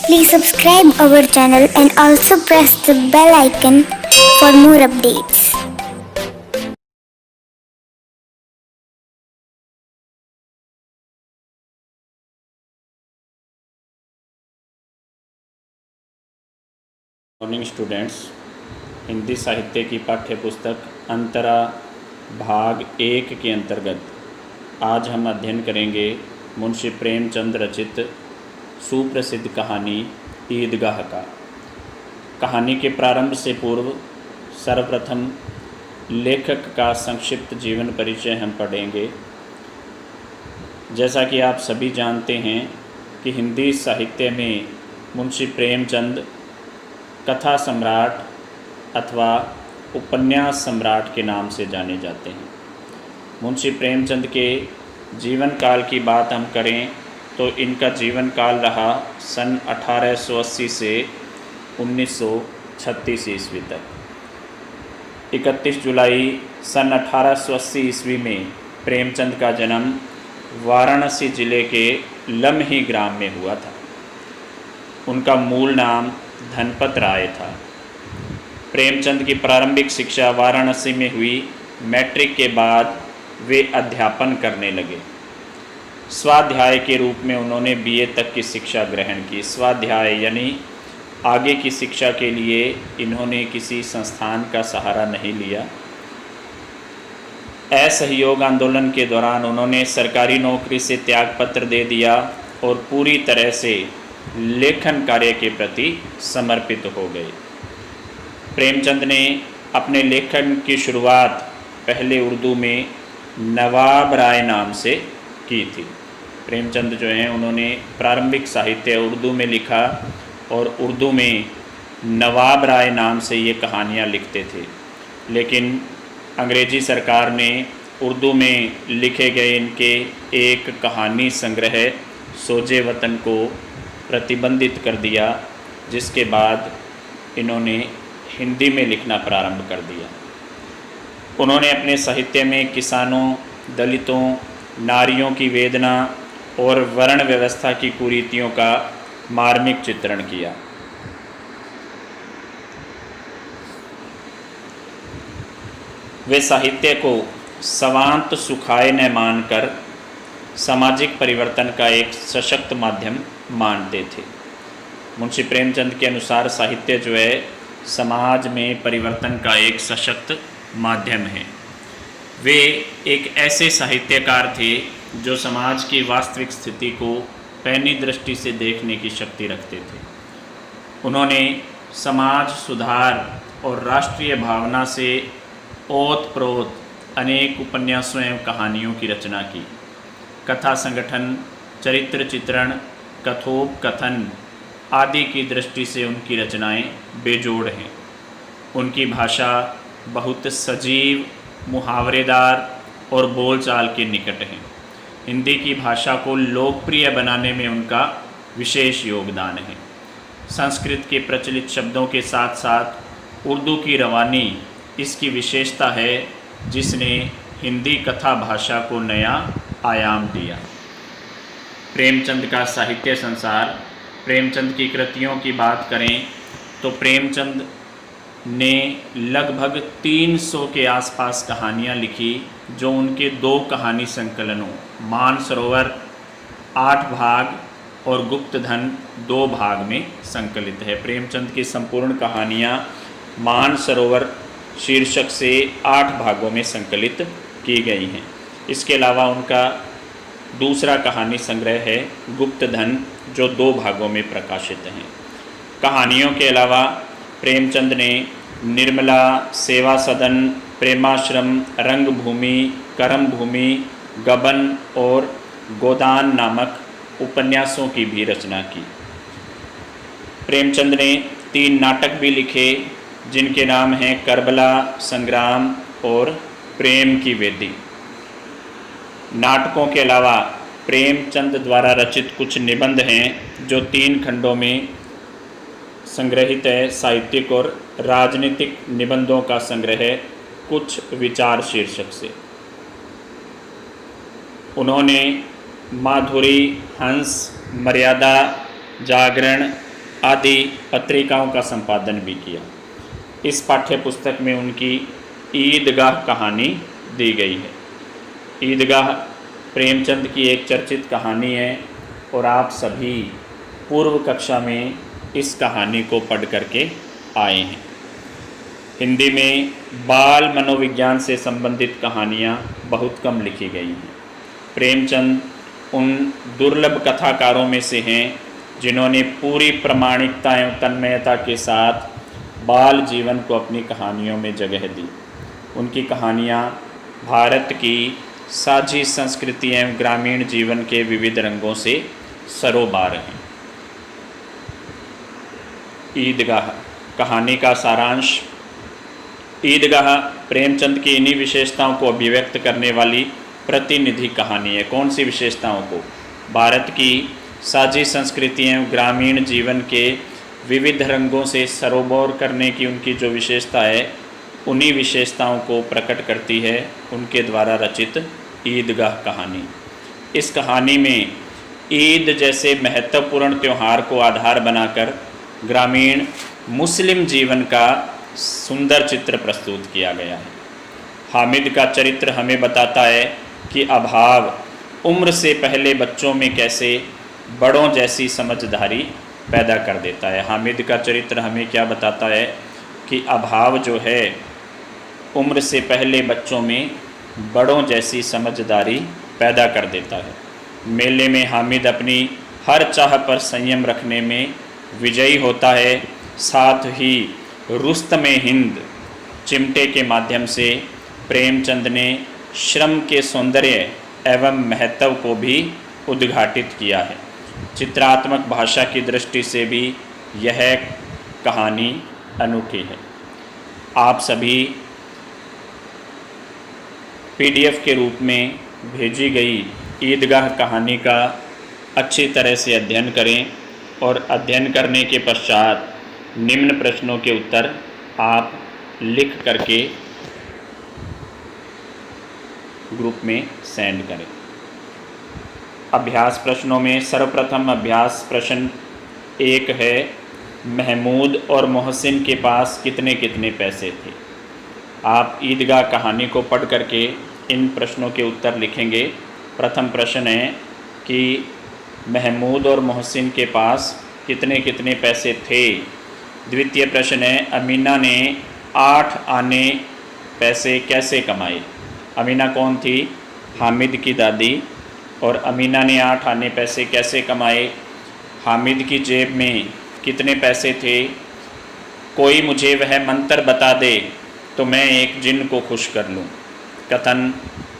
Please subscribe our channel and also press the bell icon for more updates. Morning students, Hindi साहित्य की पाठ्य पुस्तक अंतरा भाग 1 के अंतर्गत आज हम अध्ययन करेंगे मुंशी प्रेमचंद रचित सुप्रसिद्ध कहानी ईदगाह का। कहानी के प्रारंभ से पूर्व सर्वप्रथम लेखक का संक्षिप्त जीवन परिचय हम पढ़ेंगे। जैसा कि आप सभी जानते हैं कि हिंदी साहित्य में मुंशी प्रेमचंद कथा सम्राट अथवा उपन्यास सम्राट के नाम से जाने जाते हैं। मुंशी प्रेमचंद के जीवन काल की बात हम करें तो इनका जीवन काल रहा सन 1880 से 1936 ईस्वी तक। 31 जुलाई सन 1880 ईस्वी में प्रेमचंद का जन्म वाराणसी जिले के लम्ही ग्राम में हुआ था। उनका मूल नाम धनपत राय था। प्रेमचंद की प्रारंभिक शिक्षा वाराणसी में हुई। मैट्रिक के बाद वे अध्यापन करने लगे। स्वाध्याय के रूप में उन्होंने बीए तक की शिक्षा ग्रहण की। स्वाध्याय यानी आगे की शिक्षा के लिए इन्होंने किसी संस्थान का सहारा नहीं लिया। असहयोग आंदोलन के दौरान उन्होंने सरकारी नौकरी से त्यागपत्र दे दिया और पूरी तरह से लेखन कार्य के प्रति समर्पित हो गए। प्रेमचंद ने अपने लेखन की शुरुआत पहले उर्दू में नवाब राय नाम से की थी। प्रेमचंद जो हैं उन्होंने प्रारंभिक साहित्य उर्दू में लिखा और उर्दू में नवाब राय नाम से ये कहानियाँ लिखते थे। लेकिन अंग्रेज़ी सरकार ने उर्दू में लिखे गए इनके एक कहानी संग्रह सोजे वतन को प्रतिबंधित कर दिया, जिसके बाद इन्होंने हिंदी में लिखना प्रारंभ कर दिया। उन्होंने अपने साहित्य में किसानों, दलितों, नारियों की वेदना और वर्ण व्यवस्था की कुरीतियों का मार्मिक चित्रण किया। वे साहित्य को स्वांत सुखाय न मानकर सामाजिक परिवर्तन का एक सशक्त माध्यम मानते थे। मुंशी प्रेमचंद के अनुसार साहित्य जो है समाज में परिवर्तन का एक सशक्त माध्यम है। वे एक ऐसे साहित्यकार थे जो समाज की वास्तविक स्थिति को पैनी दृष्टि से देखने की शक्ति रखते थे। उन्होंने समाज सुधार और राष्ट्रीय भावना से ओत-प्रोत अनेक उपन्यासों एवं कहानियों की रचना की। कथा संगठन, चरित्र चित्रण, कथोपकथन आदि की दृष्टि से उनकी रचनाएं बेजोड़ हैं। उनकी भाषा बहुत सजीव, मुहावरेदार और बोलचाल के निकट है। हिंदी की भाषा को लोकप्रिय बनाने में उनका विशेष योगदान है। संस्कृत के प्रचलित शब्दों के साथ साथ उर्दू की रवानी इसकी विशेषता है, जिसने हिंदी कथा भाषा को नया आयाम दिया। प्रेमचंद का साहित्य संसार। प्रेमचंद की कृतियों की बात करें तो प्रेमचंद ने लगभग 300 के आसपास कहानियाँ लिखी, जो उनके 2 कहानी संकलनों मानसरोवर 8 भाग और गुप्तधन 2 भाग में संकलित है। प्रेमचंद की संपूर्ण कहानियाँ मानसरोवर शीर्षक से 8 भागों में संकलित की गई हैं। इसके अलावा उनका दूसरा कहानी संग्रह है गुप्तधन, जो 2 भागों में प्रकाशित हैं। कहानियों के अलावा प्रेमचंद ने निर्मला, सेवा सदन, प्रेमाश्रम, रंगभूमि, कर्मभूमि, गबन और गोदान नामक उपन्यासों की भी रचना की। प्रेमचंद ने 3 नाटक भी लिखे, जिनके नाम हैं करबला, संग्राम और प्रेम की वेदी। नाटकों के अलावा प्रेमचंद द्वारा रचित कुछ निबंध हैं, जो 3 खंडों में संग्रहित है। साहित्यिक और राजनीतिक निबंधों का संग्रह है, कुछ विचार शीर्षक से। उन्होंने माधुरी, हंस, मर्यादा, जागरण, आदि पत्रिकाओं का संपादन भी किया। इस पाठ्य पुस्तक में उनकी ईदगाह कहानी दी गई है। ईदगाह प्रेमचंद की एक चर्चित कहानी है और आप सभी पूर्व कक्षा में इस कहानी को पढ़ करके आए हैं। हिंदी में बाल मनोविज्ञान से संबंधित कहानियाँ बहुत कम लिखी गई हैं। प्रेमचंद उन दुर्लभ कथाकारों में से हैं जिन्होंने पूरी प्रामाणिकता एवं तन्मयता के साथ बाल जीवन को अपनी कहानियों में जगह दी। उनकी कहानियाँ भारत की साझी संस्कृति एवं ग्रामीण जीवन के विविध रंगों से सरोबार हैं। ईदगाह कहानी का सारांश। ईदगाह प्रेमचंद की इन्हीं विशेषताओं को अभिव्यक्त करने वाली प्रतिनिधि कहानी है। कौन सी विशेषताओं को? भारत की साझी संस्कृति एवं ग्रामीण जीवन के विविध रंगों से सरोबार करने की उनकी जो विशेषता है, उन्हीं विशेषताओं को प्रकट करती है उनके द्वारा रचित ईदगाह कहानी। इस कहानी में ईद जैसे महत्वपूर्ण त्यौहार को आधार बनाकर ग्रामीण मुस्लिम जीवन का सुंदर चित्र प्रस्तुत किया गया है। हामिद का चरित्र हमें बताता है कि अभाव उम्र से पहले बच्चों में कैसे बड़ों जैसी समझदारी पैदा कर देता है। हामिद का चरित्र हमें क्या बताता है कि अभाव जो है उम्र से पहले बच्चों में बड़ों जैसी समझदारी पैदा कर देता है। मेले में हामिद अपनी हर चाह पर संयम रखने में विजयी होता है। साथ ही रुस्तमे हिंद चिमटे के माध्यम से प्रेमचंद ने श्रम के सौंदर्य एवं महत्व को भी उद्घाटित किया है। चित्रात्मक भाषा की दृष्टि से भी यह कहानी अनूठी है। आप सभी PDF के रूप में भेजी गई ईदगाह कहानी का अच्छी तरह से अध्ययन करें और अध्ययन करने के पश्चात निम्न प्रश्नों के उत्तर आप लिख करके ग्रुप में सेंड करें। अभ्यास प्रश्नों में सर्वप्रथम अभ्यास प्रश्न 1 है, महमूद और मोहसिन के पास कितने कितने पैसे थे। आप ईदगाह कहानी को पढ़ करके इन प्रश्नों के उत्तर लिखेंगे। प्रथम प्रश्न है कि महमूद और मोहसिन के पास कितने कितने पैसे थे। द्वितीय प्रश्न है, अमीना ने 8 आने पैसे कैसे कमाए। अमीना कौन थी? हामिद की दादी। और अमीना ने 8 आने पैसे कैसे कमाए। हामिद की जेब में कितने पैसे थे। कोई मुझे वह मंत्र बता दे तो मैं एक जिन को खुश कर लूँ। कथन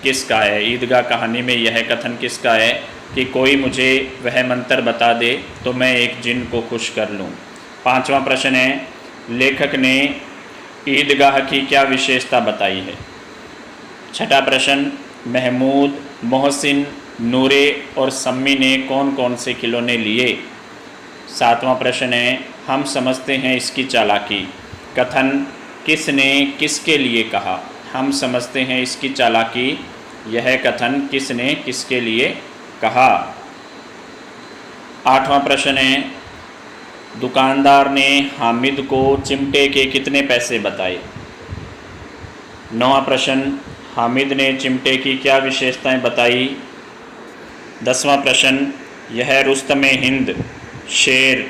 किसका है? ईदगाह कहानी में यह कथन किसका है कि कोई मुझे वह मंत्र बता दे तो मैं एक जिन को खुश कर लूँ। पांचवा प्रश्न है, लेखक ने ईदगाह की क्या विशेषता बताई है। छठा प्रश्न, महमूद, मोहसिन, नूरे और सम्मी ने कौन कौन से खिलौने लिए। सातवां प्रश्न है, हम समझते हैं इसकी चालाकी। कथन किसने किसके लिए कहा। हम समझते हैं इसकी चालाकी, यह कथन किसने किसके लिए कहा। आठवां प्रश्न है, दुकानदार ने हामिद को चिमटे के कितने पैसे बताए। नौवां प्रश्न, हामिद ने चिमटे की क्या विशेषताएं बताई। 10वां प्रश्न, यह रुस्तमे हिंद शेर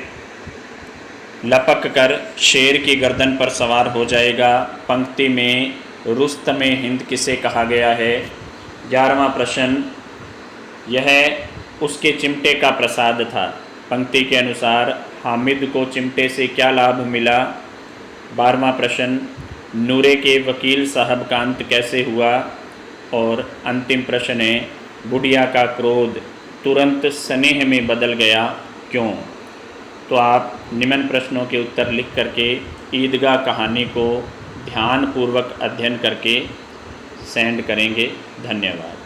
लपक कर शेर की गर्दन पर सवार हो जाएगा। पंक्ति में रुस्तमे हिंद किसे कहा गया है। 11वां प्रश्न, यह उसके चिमटे का प्रसाद था। पंक्ति के अनुसार हामिद को चिमटे से क्या लाभ मिला। 12वां प्रश्न, नूरे के वकील साहब का अंत कैसे हुआ। और अंतिम प्रश्न है, बुढ़िया का क्रोध तुरंत स्नेह में बदल गया क्यों। तो आप निम्न प्रश्नों के उत्तर लिख करके ईदगाह कहानी को ध्यानपूर्वक अध्ययन करके सेंड करेंगे। धन्यवाद।